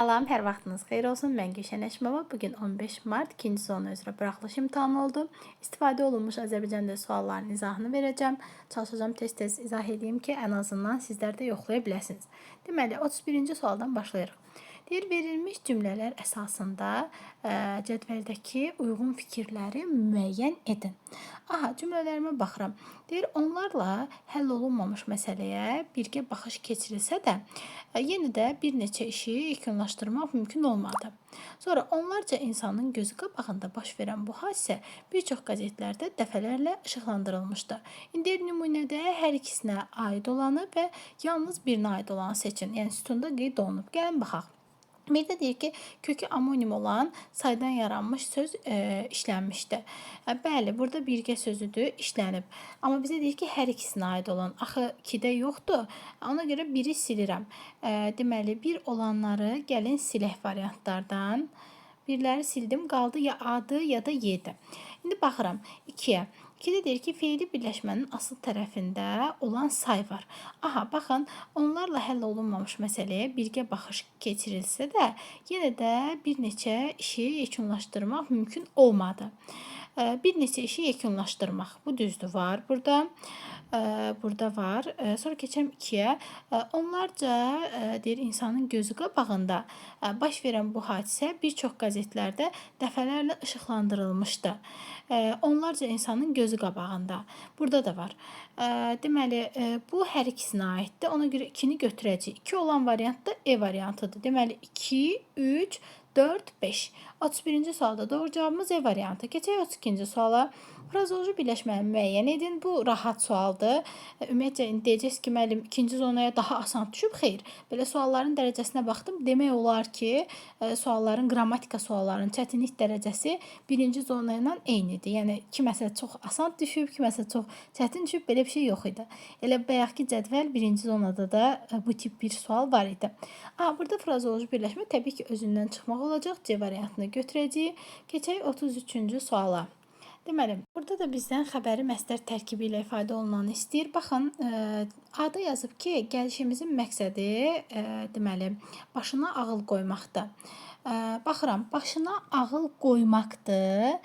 Salam, hər vaxtınız xeyir olsun. Mən Gülşən Əşmova. Bugün 15 Mart 2-ci zona üzrə buraxılış imtahanı oldu. İstifadə olunmuş Azərbaycan dili suallarının izahını verəcəm. Çalışacağım tez-tez izah edeyim ki, ən azından sizlər də yoxlaya biləsiniz. Deməli, 31-ci sualdan başlayırıq. Deyir, verilmiş cümlələr əsasında cədvəldəki uyğun fikirləri müəyyən edin. Aha, cümlələrimə baxıram. Deyir, onlarla həll olunmamış məsələyə birgə baxış keçirilsə də, yenə də bir neçə işi yekunlaşdırmaq mümkün olmadı. Sonra onlarca insanın gözü qabağında baş verən bu hadisə bir çox qəzetlərdə dəfələrlə işıqlandırılmışdı. İndi nümunədə hər ikisinə aid olanı və yalnız birinə aid olanı seçin. Yəni sütunda qeyd olunub. Gəlin baxaq. Bir də deyir ki, kökü amonim olan saydan yaranmış söz işlənmişdi. Bəli, burada birgə sözüdür, işlənib. Amma bizə deyir ki, hər ikisinə aid olan. Axı 2-də yoxdur. Ona görə biri silirəm. Deməli, bir olanları gəlin silək variantlardan. Birləri sildim, qaldı ya adı ya da yedi. İndi baxıram 2-yə. 2-də deyir ki, feili birləşmənin asıl tərəfində olan say var. Aha, baxın, onlarla həll olunmamış məsələyə birgə baxış keçirilsə də, yenə də bir neçə işi yekunlaşdırmaq mümkün olmadı. Bir neçə işi yekunlaşdırmaq. Bu düzdür, var burada. Burada var. Sonra keçəm 2-yə. Onlarca deyir insanın gözü qabağında baş verən bu hadisə bir çox qəzetlərdə dəfələrlə işıqlandırılmışdı. Onlarca insanın gözü qabağında. Burada da var. Deməli, bu hər ikisinə aiddir. Ona görə 2-ni götürəcəyik. 2 olan variant da E variantıdır. Deməli, 2, 3, 4, 5. 31-ci sualda doğru cavabımız E variantı. Keçək 32-ci suala. Frazeoloji birləşməni müəyyən edin. Bu rahat sualdır. Ümumiyyətcə deyəcəksiniz ki, müəllim, ikinci zonaya daha asan düşüb. Xeyr. Belə sualların dərəcəsinə baxdım. Demək olar ki, sualların, qrammatika suallarının çətinlik dərəcəsi birinci zona ilə eynidir. Yəni, kiməsə çox asan düşüb, kiməsə çox çətin düşüb. Belə bir şey yox idi. Elə bayaqki cədvəl birinci zonada da bu tip bir sual var idi. Burada frazeoloji birləşmə təbii ki, özündən çıxmaq olacaq. C variantını götürəcəyik. Keçək 33-cü suala. Deməli, burada da bizdən xəbəri məstər tərkibi ilə ifadə olunanı istəyir. Baxın, A-da yazıb ki, gəlişimizin məqsədi, deməli, başına ağıl qoymaqdır. Baxıram, başına ağıl qoymaqdır.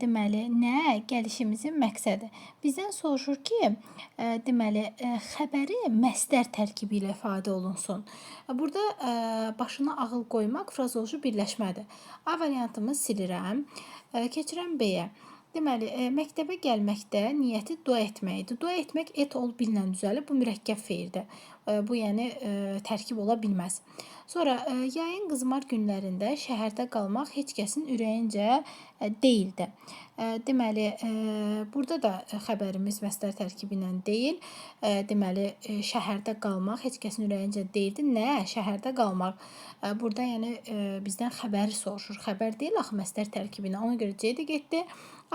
Deməli, nə? Gəlişimizin məqsədi. Bizdən soruşur ki, deməli, xəbəri məstər tərkibi ilə ifadə olunsun. Burada başına ağıl qoymaq frazeoloji birləşmədir. A variantımı silirəm. Keçirəm B-yə. Deməli, məktəbə gəlməkdə niyyəti dua etmək idi. Dua etmək et ol billə düzəlir. Bu mürəkkəb feildir. Bu, yəni, tərkib ola bilməz. Sonra, yayın qızmar günlərində şəhərdə qalmaq heç kəsin ürəyincə deyildi. Deməli, burada da xəbərimiz məstər tərkibi ilə deyil. Deməli, şəhərdə qalmaq heç kəsin ürəyincə deyildi. Nə? Şəhərdə qalmaq. Burada, yəni, bizdən xəbəri soruşur. Xəbər deyil, axı məstər tərkibi ilə. Ona görə C də getdi.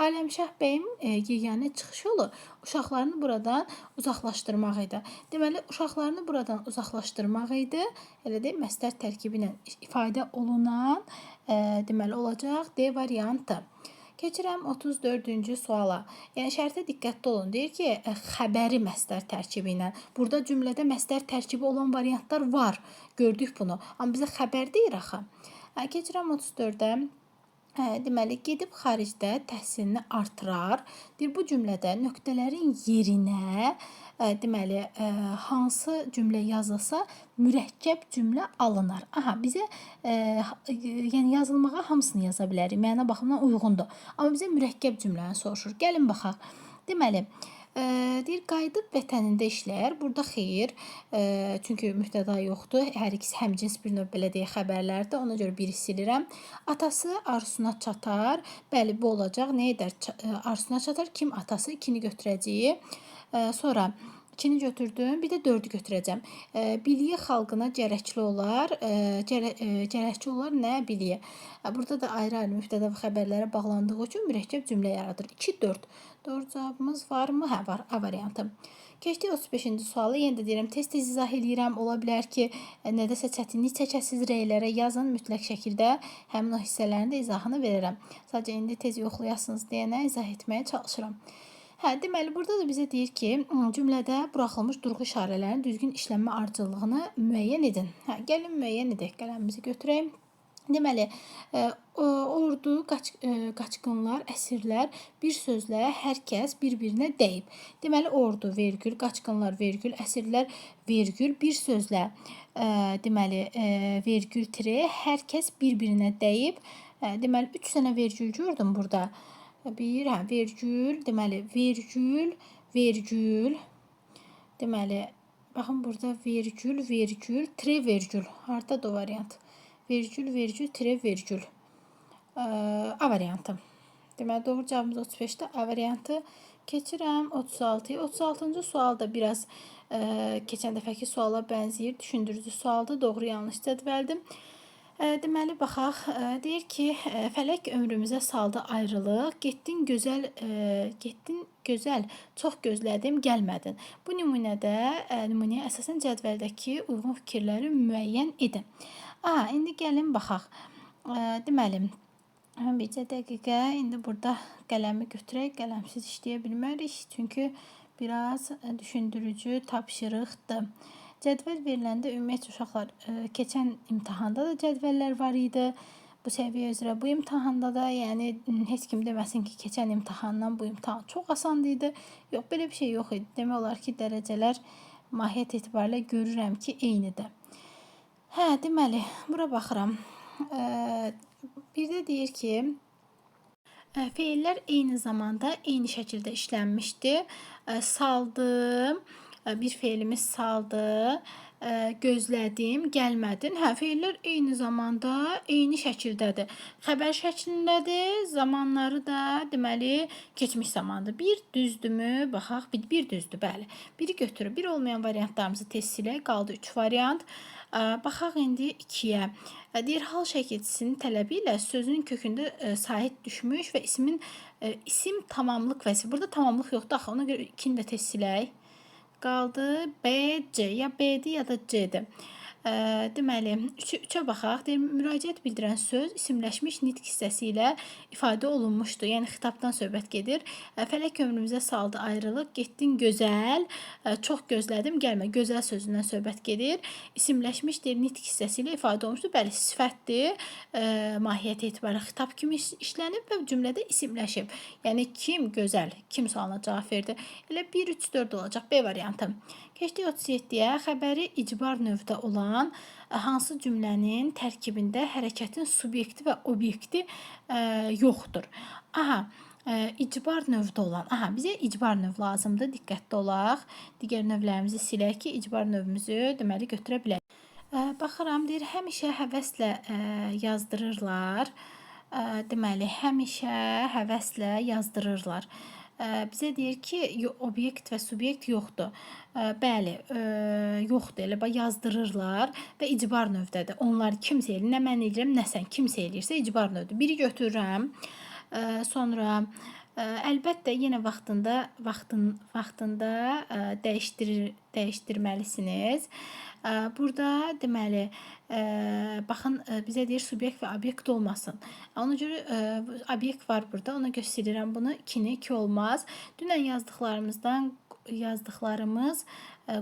Aləmşah bəyin yeganə çıxış yolu uşaqlarını buradan uzaqlaşdırmaq idi. Deməli, uşaqlarını buradan uzaqlaşdırmaq idi. Elə deyil, məstər tərkibi ilə ifadə olunan deməli olacaq D variantı. Keçirəm 34-cü suala. Yəni, şərtə diqqətli olun. Deyir ki, xəbəri məstər tərkibi ilə. Burada cümlədə məstər tərkibi olan variantlar var. Gördük bunu. Amma bizə xəbər deyir axı. Keçirəm 34-də. Deməli, gedib xaricdə təhsilini artırar. Deyir, bu cümlədə nöqtələrin yerinə deməli, hansı cümlə yazılsa mürəkkəb cümlə alınar. Aha, bizə yəni yazılmağa hamısını yaza bilərik. Məna baxımından uyğundur. Amma bizə mürəkkəb cümləni soruşur. Gəlin baxaq. Deməli, deyir, qayıdıb vətənində işləyər. Burada xeyir. Çünki mübtəda yoxdur. Hər ikisi həmcins bir növ belə deyə xəbərlərdir. Ona görə biri silirəm. Atası arzusuna çatar. Bəli, bu olacaq. Nə edər? Arzusuna çatar. Kim atası? 2-ni götürəcəyik. Sonra 2-ni götürdüm. Bir də 4-ü götürəcəm. Biliyə xalqına gərəkli olar. Gərəkli olar nə? Biliyə. Burada da ayrı-ayrı mübtəda və xəbərlərə bağlandığı üçün mürəkkəb cümlə yaradır. 2, 4. Doğru cavabımız varmı? Hə, var. A variantı. Keçdik 35-ci sualı. Yenə də deyirəm, tez-tez izah eləyirəm. Ola bilər ki, nədəsə çətinlik çəkəsiz, rəylərə yazın. Mütləq şəkildə həmin o hissələrin də izahını verirəm. Sadəcə indi tez yoxlayasınız deyənə izah etməyə çalışıram. Hə, deməli burada da bizə deyir ki, cümlədə buraxılmış durğu işarələrinin düzgün işlənmə ardıcıllığını müəyyən edin. Hə, gəlin müəyyən edək. Qələmimizi götürək. Deməli, ordu, qaçqınlar, əsirlər bir sözlə hər kəs bir-birinə dəyib. Deməli, ordu, vergül, qaçqınlar, vergül, əsirlər, vergül, bir sözlə, deməli, vergül tire, hər kəs bir-birinə dəyib. Deməli, 3 dənə vergül gördüm burada. Bir, vergül, deməli, vergül, vergül, deməli, baxın burada vergül, vergül, tire vergül. Hardadır o variant? Vergül, vergül, tire vergül. A variantı. Deməli, doğru cavabımız 35-də. A variantı. Keçirəm 36-yı. 36-cı sual da biraz keçən dəfəki suala bənzəyir. Düşündürücü sualdır. Doğru yanlış cədvəldir. Deməli, baxaq. Deyir ki, fələk ömrümüzə saldı ayrılıq. Getdin gözəl, çox gözlədim, gəlmədin. Bu nümunəyə əsasən cədvəldəki uyğun fikirləri müəyyən edin. İndi gəlin baxaq. Deməli, bircə dəqiqə, indi burada qələmi götürək, qələmsiz işləyə bilmərik, çünki biraz düşündürücü tapşırıqdır. Cədvəl veriləndə ümumiyyətlə uşaqlar, keçən imtahanda da cədvəllər var idi. Bu səviyyə üzrə bu imtahanda da, yəni heç kim deməsin ki, keçən imtahandan bu imtahan çox asan idi. Yox, belə bir şey yox idi. Demək olar ki, dərəcələr mahiyyət etibarilə görürəm ki, eynidir. Hə, deməli, bura baxıram. Bir də deyir ki, feillər eyni zamanda eyni şəkildə işlənmişdi. Saldım, bir feilimiz saldı, gözlədim, gəlmədin. Hə, feillər eyni zamanda eyni şəkildədir. Xəbər şəklindədir, zamanları da deməli keçmiş zamandır. Bir düzdürmü? Baxaq, bir düzdür, bəli. Biri götürür, bir olmayan variantlarımızı tez silək, qaldı 3 variant. Baxaq indi 2-yə. Deyir, hal şəkilçisinin tələbi ilə sözün kökündə sahib düşmüş və isim tamamlıq vəsifi. Burada tamamlıq yoxdur, axı, ona görə 2-ni də tez silək. Qaldı B, C. Ya B-dir, ya da C-dir. Deməli, 3-ə baxaq. Deyir, müraciət bildirən söz isimləşmiş nitq hissəsi ilə ifadə olunmuşdur. Yəni, xitabdan söhbət gedir. Fələk ömrümüzə saldı ayrılıq, getdin gözəl, çox gözlədim, gəlmə. Gözəl sözündən söhbət gedir. İsimləşmiş deyir, nitq hissəsi ilə ifadə olunmuşdur. Bəli, sifətdir. Mahiyyət etibarı xitab kimi işlənib və cümlədə isimləşib. Yəni, kim gözəl, kim sualına cavab verdi. Elə 1, 3, 4 olacaq. B variantı. Keçdik 37-yə. Xəbəri icbar növdə olan hansı cümlənin tərkibində hərəkətin subyekti və obyekti yoxdur? İcbar növdə olan. Bizə icbar növ lazımdır. Diqqətli olaq. Digər növlərimizi silək ki, icbar növümüzü deməli götürə bilək. Baxıram, deyir, həmişə həvəslə yazdırırlar. Deməli, həmişə həvəslə yazdırırlar. Bizə deyir ki, obyekt və subyekt yoxdur. Bəli, yoxdur, elə yazdırırlar və icbar növdədir. Onlar kimsə eləyir, nə mən eləyirəm, nə sən, kimsə eləyirsə icbar növdür. Biri götürürəm, sonra əlbəttə yenə vaxtında dəyişdirməlisiniz. Burada deməli, baxın, bizə deyir subyekt və obyekt olmasın. Ona görə obyekt var burada, ona görə silirəm bunu. 2-ni 2 olmaz. Dünən yazdıqlarımız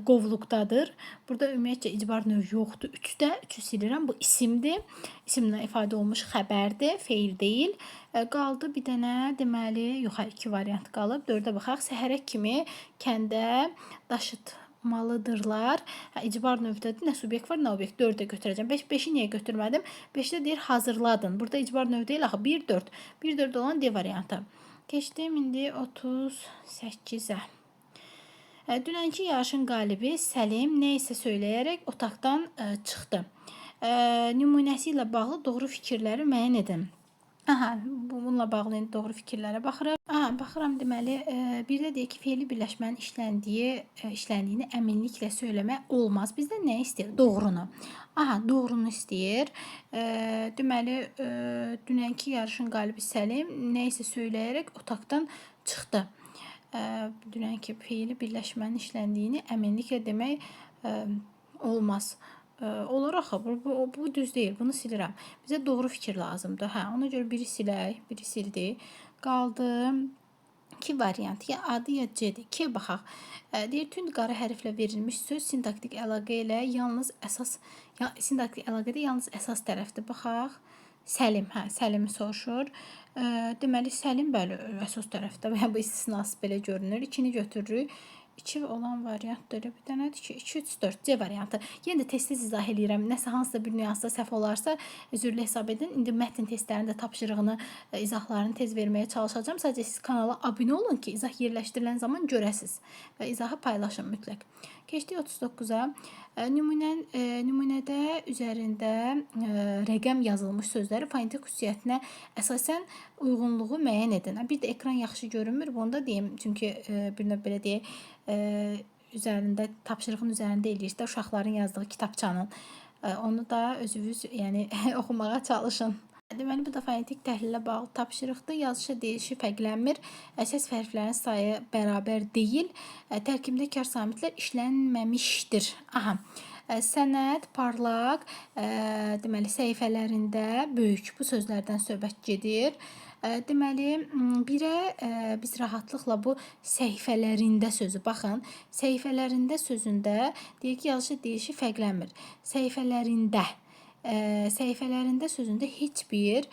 qovluqdadır. Burada ümumiyyətcə icbar növ yoxdur. 3-də 3-ü silirəm. Bu isimdir. İsimlə ifadə olmuş xəbərdir, feil deyil. Qaldı bir dənə, deməli, yox, 2 variant qalıb. 4-ə baxaq. Səhərə kimi kəndə daşıtmalıdırlar. İcbar növdədir. Nə subyekt var, nə obyekt. 4-ə götürəcəm. 5-i niyə götürmədim? 5-də deyir hazırladın. Burada icbar növ deyil, axı 1, 4. 1, 4 olan D variantı. Keçdim indi 38-ə. Dünənki yarışın qalibi Səlim nə isə söyləyərək otaqdan çıxdı. Nümunəsi ilə bağlı doğru fikirləri müəyyən edin. Bununla bağlı doğru fikirlərə baxırıq. Baxıram, deməli, bir də deyir ki, feili birləşmənin işləndiyini əminliklə söyləmək olmaz. Bizdən nə istəyir? Doğrunu. Doğrunu istəyir. Deməli, dünənki yarışın qalibi Səlim nə isə söyləyərək otaqdan çıxdı. Dünənki feili birləşmənin işləndiyini əminliklə demək olmaz. Olur axı, bu düz deyil, bunu silirəm. Bizə doğru fikir lazımdır. Ona görə biri silək, biri sildik. Qaldı İki variant, ya A-dır ya C-dir. İkiyə baxaq. Deyir, tünd qara hərflə verilmiş söz sintaktik əlaqə ilə yalnız əsas, sintaktik əlaqədə yalnız əsas tərəfdir. Baxaq. Səlim, Səlimi soruşur. Deməli, Səlim, bəli, əsas tərəfdə və bu istisnası belə görünür. 2-ni götürürük. 2 olan variant da elə bir dənədir ki, 2, 3, 4 C variantı. Yenə də tez-tez izah eləyirəm. Nəsə hansısa bir nüansda səhv olarsa üzrlü hesab edin. İndi mətn testlərində tapşırığını, izahlarını tez verməyə çalışacağım. Sadəcə siz kanala abunə olun ki, izah yerləşdirilən zaman görəsiniz və izahı paylaşın mütləq. Keçdik 39-a. Nümunədə üzərində rəqəm yazılmış sözləri fonetik xüsusiyyətinə əsasən uyğunluğu müəyyən edin. Bir də ekran yaxşı görünmür. Bunu da deyim. Çünki bir növ belə deyək, üzərində, tapşırığın üzərində eləyirsə, uşaqların yazdığı kitabçanın onu da özünüz oxumağa çalışın. Deməli, bu da fonetik təhlilə bağlı tapşırıqdır. Yazışı deyilişi fərqlənmir. Səs hərflərin sayı bərabər deyil. Tərkibində kar samitlər işlənməmişdir. Sənəd, parlaq, deməli, səhifələrində böyük. Bu sözlərdən söhbət gedir. Deməli, birə biz rahatlıqla bu səhifələrində sözü, baxın, səhifələrində sözündə deyək ki, yazışı deyilişi fərqlənmir. Səhifələrində sözündə heç bir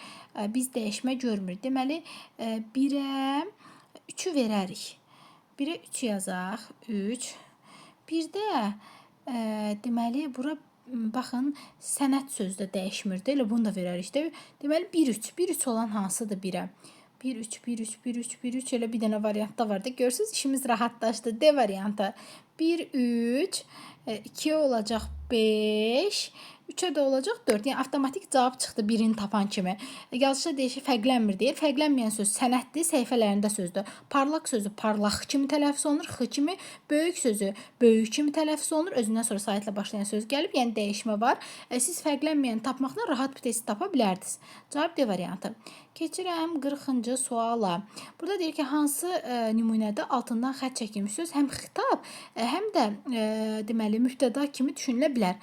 biz dəyişmə görmür. Deməli, 1-ə 3-ü verərik. 1-ə 3 yazaq, 3. Bir də, deməli, bura baxın, sənət sözü də dəyişmirdi. Elə bunu da verərik. Deməli, 1-3. 1-3 olan hansıdır 1-ə? 1-3, 1-3, 1-3, 1-3 elə bir dənə variant da var da. Görürsünüz, işimiz rahatlaşdı. D variantı. 1-3, 2-yə olacaq 5, 3-ə də olacaq 4. Yəni, avtomatik cavab çıxdı 1-ini tapan kimi. Yazışı deyişi fərqlənmir deyir. Fərqlənməyən söz sənətdir, səhifələrində sözdür. Parlaq sözü parlaq kimi tələffüz olunur, x kimi. Böyük sözü böyük kimi tələffüz olunur. Özündən sonra saytla başlayan söz gəlib, yəni dəyişmə var. Siz fərqlənməyəni tapmaqla rahat bir testi tapa bilərdiniz. Cavab D variantı. Keçirəm 40-cı suala. Burada deyir ki, hansı nümunədə altından xətt çəkilmiş söz həm xitab, həm də deməli mübtəda kimi düşünülə bilər.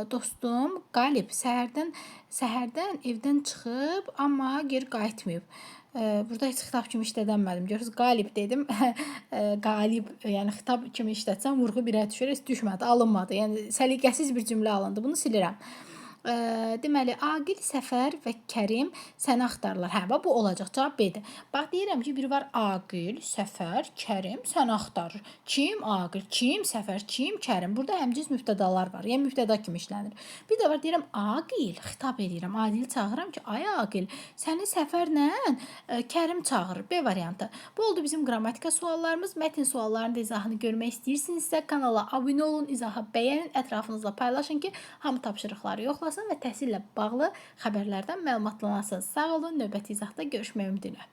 Dostum Qalib səhərdən evdən çıxıb, amma geri qayıtmayıb. Burada heç xitab kimi işlədənmədim. Görürsünüz, Qalib dedim. Qalib, yəni xitab kimi işlətsəm vurğu birə düşür, heç düşmədi, alınmadı. Yəni səliqəsiz bir cümlə alındı. Bunu silirəm. Deməli, Aqil, Səfər və Kərim səni axtarırlar. Bu olacaq. Cavab B-dir. Bax, deyirəm ki, biri var Aqil, Səfər, Kərim səni axtarır. Kim? Aqil. Kim? Səfər. Kim? Kərim. Burada həmciz mübtədalar var. Yəni, mübtəda kimi işlənir. Bir də var, deyirəm, Aqil, xitab edirəm. Adili çağırıram ki, ay Aqil, səni Səfərlə Kərim çağırır. B variantı. Bu oldu bizim qrammatika suallarımız. Mətn suallarının da izahını görmək istəyirsinizsə, kanala abunə olun, izahı bəyənin, ətrafınızla paylaşın ki, hamı tapşırıqları yoxlasın və təhsillə bağlı xəbərlərdən məlumatlanasınız. Sağ olun, növbəti izahda görüşmək ümidi ilə.